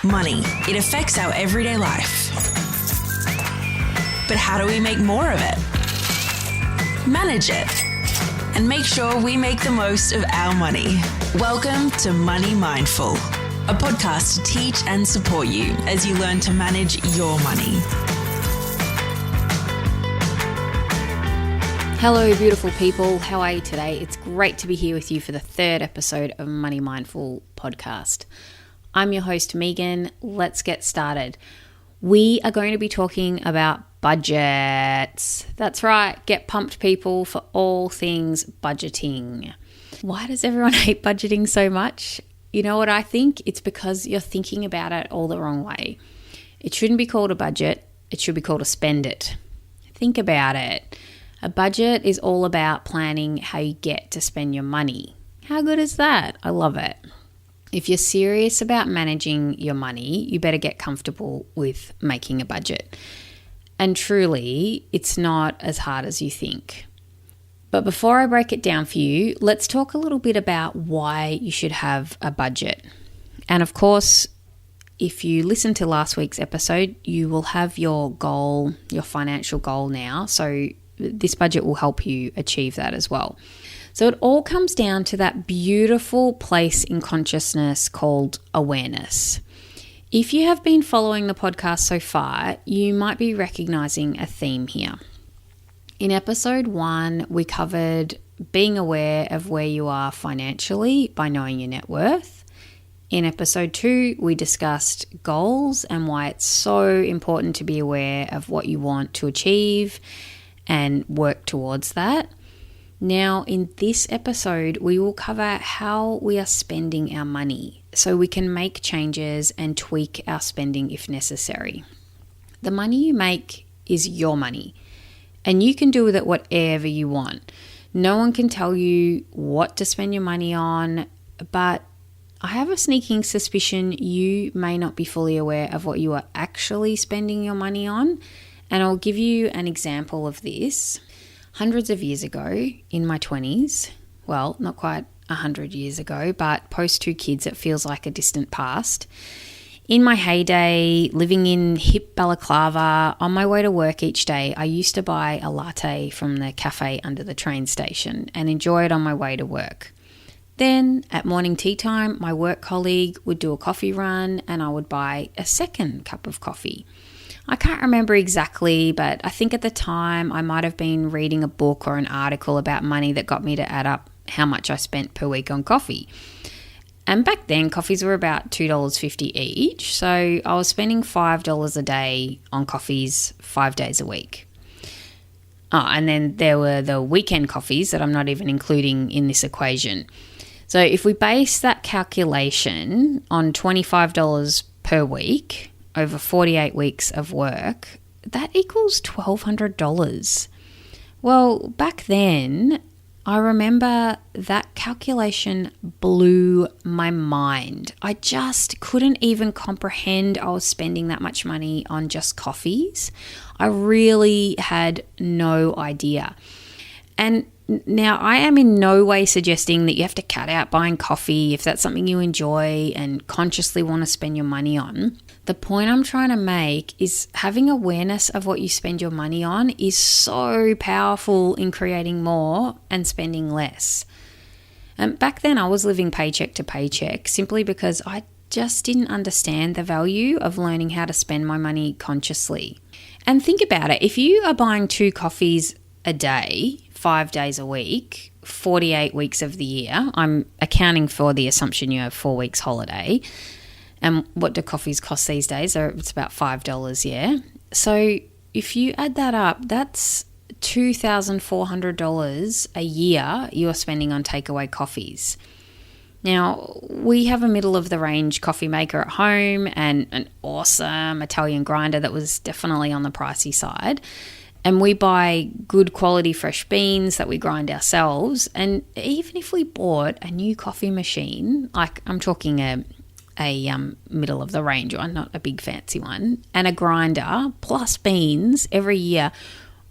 Money. It affects our everyday life. But how do we make more of it? Manage it. And make sure we make the most of our money. Welcome to Money Mindful, a podcast to teach and support you as you learn to manage your money. Hello, beautiful people. How are you today? It's great to be here with you for the third episode of Money Mindful podcast. I'm your host, Meaghan. Let's get started. We are going to be talking about budgets. That's right. Get pumped, people, for all things budgeting. Why does everyone hate budgeting so much? You know what I think? It's because you're thinking about it all the wrong way. It shouldn't be called a budget. It should be called a spend it. Think about it. A budget is all about planning how you get to spend your money. How good is that? I love it. If you're serious about managing your money, you better get comfortable with making a budget. And truly, it's not as hard as you think. But before I break it down for you, let's talk a little bit about why you should have a budget. And of course, if you listen to last week's episode, you will have your goal, your financial goal now. So this budget will help you achieve that as well. So it all comes down to that beautiful place in consciousness called awareness. If you have been following the podcast so far, you might be recognizing a theme here. In episode 1, we covered being aware of where you are financially by knowing your net worth. In episode 2, we discussed goals and why it's so important to be aware of what you want to achieve and work towards that. Now, in this episode, we will cover how we are spending our money so we can make changes and tweak our spending if necessary. The money you make is your money, and you can do with it whatever you want. No one can tell you what to spend your money on, but I have a sneaking suspicion you may not be fully aware of what you are actually spending your money on, and I'll give you an example of this. Hundreds of years ago, in my 20s, well, not quite 100 years ago, but post 2 kids, it feels like a distant past. In my heyday, living in hip balaclava, on my way to work each day, I used to buy a latte from the cafe under the train station and enjoy it on my way to work. Then, at morning tea time, my work colleague would do a coffee run and I would buy a second cup of coffee. I can't remember exactly, but I think at the time I might have been reading a book or an article about money that got me to add up how much I spent per week on coffee. And back then, coffees were about $2.50 each, so I was spending $5 a day on coffees 5 days a week. Oh, and then there were the weekend coffees that I'm not even including in this equation. So if we base that calculation on $25 per week over 48 weeks of work, that equals $1,200. Well, back then, I remember that calculation blew my mind. I just couldn't even comprehend I was spending that much money on just coffees. I really had no idea. And now, I am in no way suggesting that you have to cut out buying coffee if that's something you enjoy and consciously want to spend your money on. The point I'm trying to make is having awareness of what you spend your money on is so powerful in creating more and spending less. And back then I was living paycheck to paycheck simply because I just didn't understand the value of learning how to spend my money consciously. And think about it, if you are buying 2 coffees a day, 5 days a week, 48 weeks of the year, I'm accounting for the assumption you have 4 weeks holiday. And what do coffees cost these days? It's about $5, yeah? So if you add that up, that's $2,400 a year you're spending on takeaway coffees. Now, we have a middle-of-the-range coffee maker at home and an awesome Italian grinder that was definitely on the pricey side. And we buy good quality fresh beans that we grind ourselves. And even if we bought a new coffee machine, like I'm talking a middle of the range one, not a big fancy one, and a grinder plus beans every year,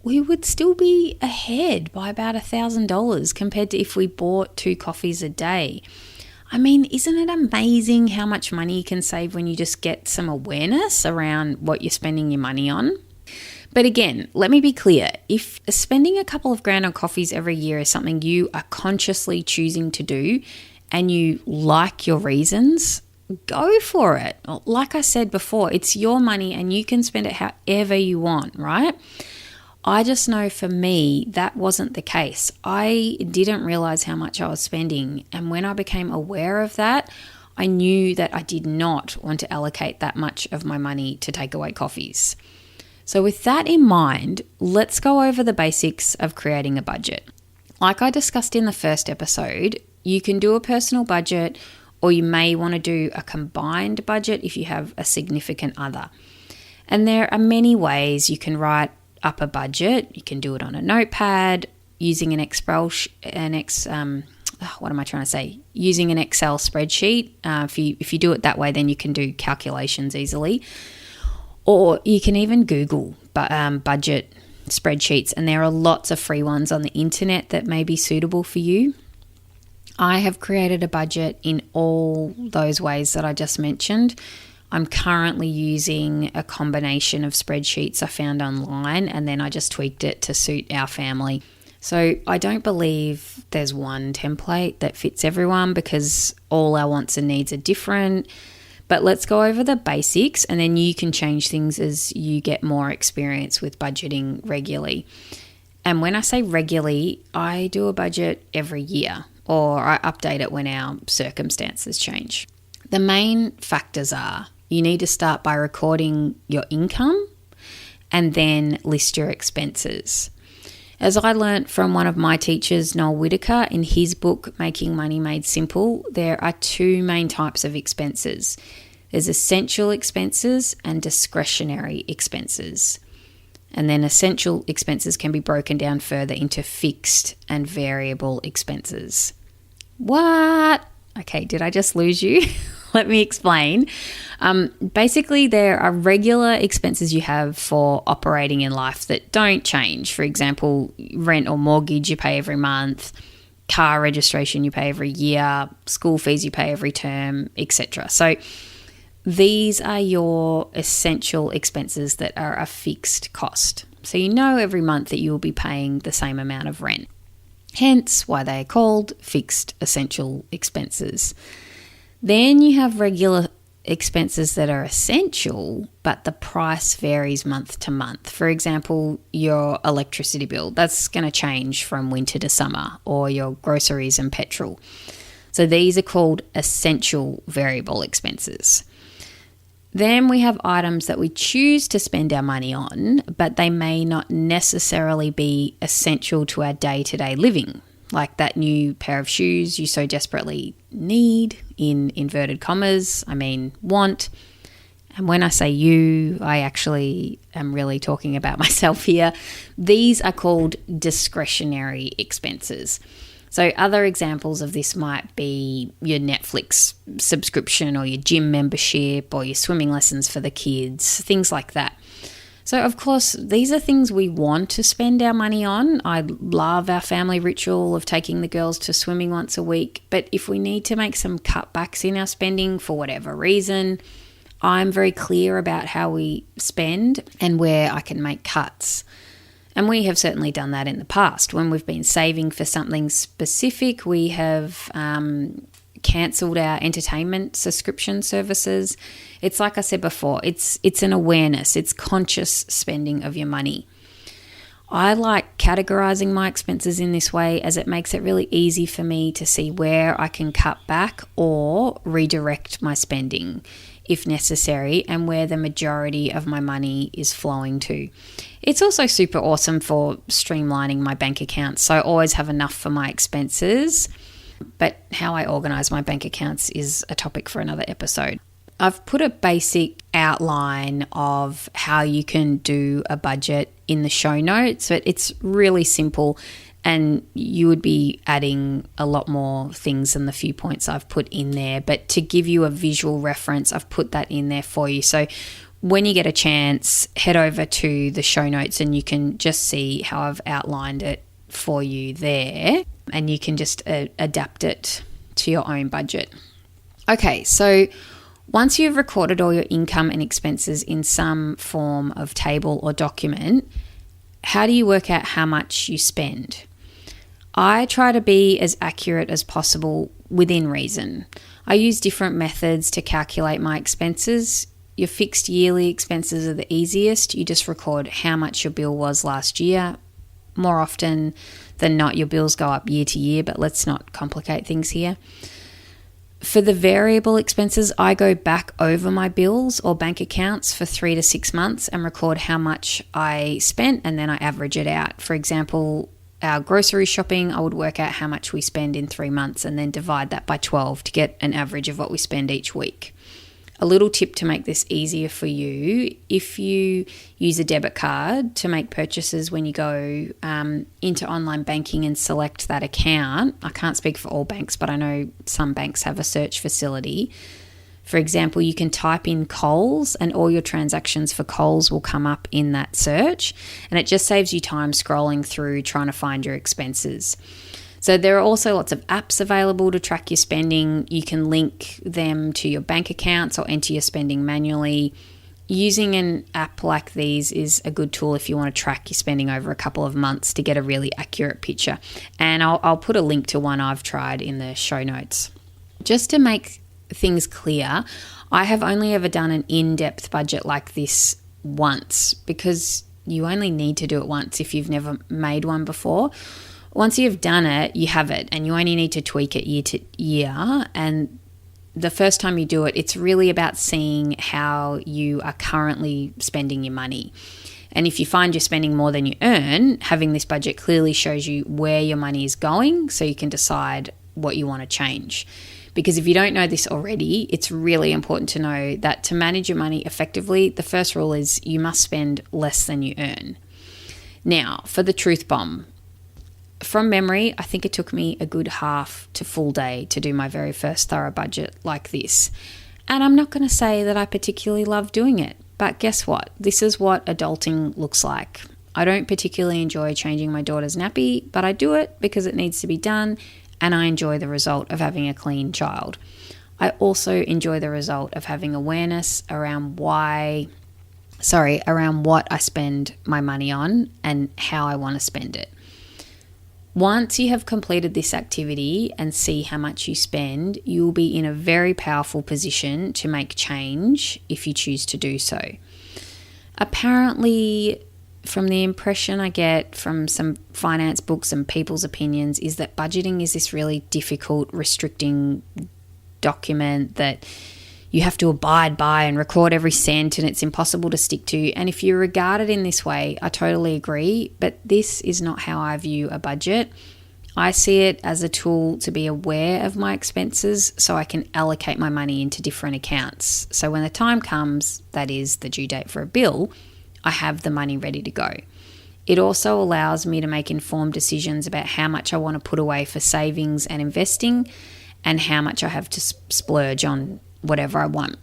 we would still be ahead by about $1,000 compared to if we bought 2 coffees a day. I mean, isn't it amazing how much money you can save when you just get some awareness around what you're spending your money on? But again, let me be clear. If spending a couple of grand on coffees every year is something you are consciously choosing to do and you like your reasons, go for it. Like I said before, it's your money and you can spend it however you want, right? I just know for me, that wasn't the case. I didn't realize how much I was spending. And when I became aware of that, I knew that I did not want to allocate that much of my money to takeaway coffees. So with that in mind, let's go over the basics of creating a budget. Like I discussed in the first episode, you can do a personal budget, or you may want to do a combined budget if you have a significant other. And there are many ways you can write up a budget. You can do it on a notepad, using using an Excel spreadsheet. If you do it that way, then you can do calculations easily. Or you can even Google budget spreadsheets, and there are lots of free ones on the internet that may be suitable for you. I have created a budget in all those ways that I just mentioned. I'm currently using a combination of spreadsheets I found online, and then I just tweaked it to suit our family. So I don't believe there's one template that fits everyone because all our wants and needs are different. But let's go over the basics, and then you can change things as you get more experience with budgeting regularly. And when I say regularly, I do a budget every year, or I update it when our circumstances change. The main factors are you need to start by recording your income and then list your expenses. As I learnt from one of my teachers, Noel Whitaker, in his book, Making Money Made Simple, there are two main types of expenses. There's essential expenses and discretionary expenses. And then essential expenses can be broken down further into fixed and variable expenses. What? Okay, did I just lose you? Let me explain. Basically, there are regular expenses you have for operating in life that don't change. For example, rent or mortgage you pay every month, car registration you pay every year, school fees you pay every term, etc. So these are your essential expenses that are a fixed cost. So you know every month that you will be paying the same amount of rent. Hence why they are called fixed essential expenses. Then you have regular expenses that are essential, but the price varies month to month. For example, your electricity bill, that's going to change from winter to summer, or your groceries and petrol. So these are called essential variable expenses. Then we have items that we choose to spend our money on, but they may not necessarily be essential to our day-to-day living, like that new pair of shoes you so desperately need, in inverted commas, I mean want. And when I say you, I actually am really talking about myself here. These are called discretionary expenses. So other examples of this might be your Netflix subscription, or your gym membership, or your swimming lessons for the kids, things like that. So of course, these are things we want to spend our money on. I love our family ritual of taking the girls to swimming once a week. But if we need to make some cutbacks in our spending for whatever reason, I'm very clear about how we spend and where I can make cuts. And we have certainly done that in the past. When we've been saving for something specific, we have cancelled our entertainment subscription services. It's like I said before, it's an awareness, it's conscious spending of your money. I like categorizing my expenses in this way, as it makes it really easy for me to see where I can cut back or redirect my spending if necessary, and where the majority of my money is flowing to. It's also super awesome for streamlining my bank accounts, so I always have enough for my expenses. But how I organize my bank accounts is a topic for another episode. I've put a basic outline of how you can do a budget in the show notes, but it's really simple, and you would be adding a lot more things than the few points I've put in there. But to give you a visual reference, I've put that in there for you. So when you get a chance, head over to the show notes and you can just see how I've outlined it for you there, and you can just adapt it to your own budget. Okay, so once you've recorded all your income and expenses in some form of table or document, how do you work out how much you spend? I try to be as accurate as possible within reason. I use different methods to calculate my expenses. Your fixed yearly expenses are the easiest. You just record how much your bill was last year. More often than not, your bills go up year to year, but let's not complicate things here. For the variable expenses, I go back over my bills or bank accounts for 3 to 6 months and record how much I spent, and then I average it out. For example, our grocery shopping, I would work out how much we spend in 3 months and then divide that by 12 to get an average of what we spend each week. A little tip to make this easier for you: if you use a debit card to make purchases when you go into online banking and select that account, I can't speak for all banks, but I know some banks have a search facility. For example, you can type in Coles and all your transactions for Coles will come up in that search, and it just saves you time scrolling through trying to find your expenses. So there are also lots of apps available to track your spending. You can link them to your bank accounts or enter your spending manually. Using an app like these is a good tool if you want to track your spending over a couple of months to get a really accurate picture. And I'll put a link to one I've tried in the show notes. Just to make things clear, I have only ever done an in-depth budget like this once, because you only need to do it once if you've never made one before. Once you've done it, you have it, and you only need to tweak it year to year. And the first time you do it, it's really about seeing how you are currently spending your money. And if you find you're spending more than you earn, having this budget clearly shows you where your money is going, so you can decide what you want to change. Because if you don't know this already, it's really important to know that to manage your money effectively, the first rule is you must spend less than you earn. Now, for the truth bomb. From memory, I think it took me a good half to full day to do my very first thorough budget like this. And I'm not going to say that I particularly love doing it, but guess what? This is what adulting looks like. I don't particularly enjoy changing my daughter's nappy, but I do it because it needs to be done, and I enjoy the result of having a clean child. I also enjoy the result of having awareness around what I spend my money on and how I want to spend it. Once you have completed this activity and see how much you spend, you will be in a very powerful position to make change if you choose to do so. Apparently, from the impression I get from some finance books and people's opinions, is that budgeting is this really difficult, restricting document that you have to abide by and record every cent, and it's impossible to stick to. And if you regard it in this way, I totally agree, but this is not how I view a budget. I see it as a tool to be aware of my expenses so I can allocate my money into different accounts. So when the time comes, that is the due date for a bill, I have the money ready to go. It also allows me to make informed decisions about how much I want to put away for savings and investing, and how much I have to splurge on whatever I want.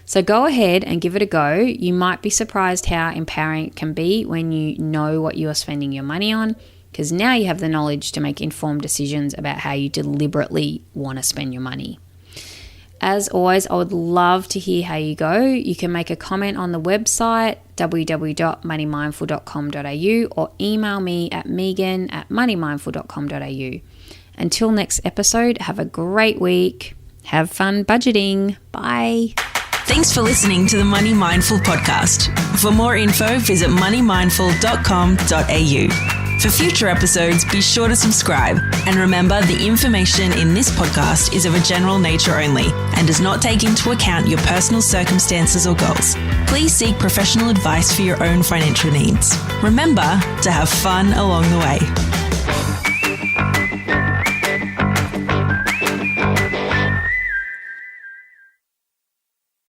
So go ahead and give it a go. You might be surprised how empowering it can be when you know what you are spending your money on, because now you have the knowledge to make informed decisions about how you deliberately want to spend your money. As always, I would love to hear how you go. You can make a comment on the website, www.moneymindful.com.au, or email me at meaghan@moneymindful.com.au. Until next episode, have a great week. Have fun budgeting. Bye. Thanks for listening to the Money Mindful podcast. For more info, visit moneymindful.com.au. For future episodes, be sure to subscribe. And remember, the information in this podcast is of a general nature only and does not take into account your personal circumstances or goals. Please seek professional advice for your own financial needs. Remember to have fun along the way.